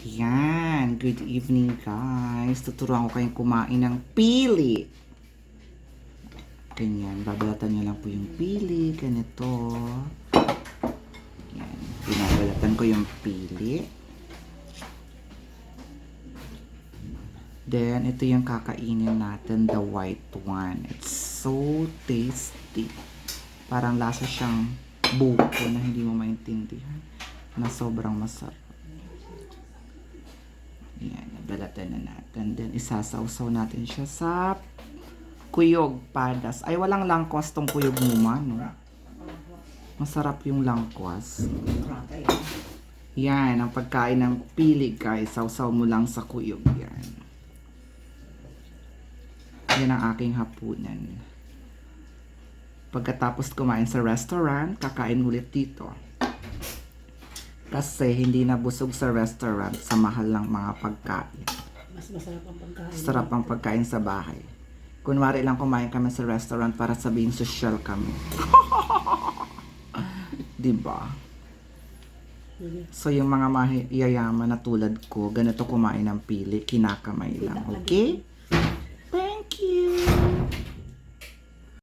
Yan, good evening guys. Tuturuan ko kayong kumain ng pili. Ganyan, babalatan nyo lang po yung pili. Ganito. Yan, binabalatan ko yung pili. Then, ito yung kakainin natin, the white one. It's so tasty. Parang lasa siyang buko na hindi mo maintindihan. Na sobrang masarap. Yan, nabalatan na natin. Then, isasawsaw natin siya sa kuyog, padas. Ay, walang langkwas tong kuyog mo, no? Masarap yung langkwas. Yan, ang pagkain ng pili, guys. Sawsaw mo lang sa kuyog. Yan. Yan ang aking hapunan. Pagkatapos kumain sa restaurant, kakain ulit dito. Kasi hindi na busog sa restaurant sa mahal ng mga pagkain. Mas masarap ang pagkain. Sarap ang pagkain sa bahay. Kunwari lang kumain kami sa restaurant para sabihin social kami. Diba? So yung mga mayayaman na tulad ko, ganito kumain ng pili, kinakamay lang. Okay?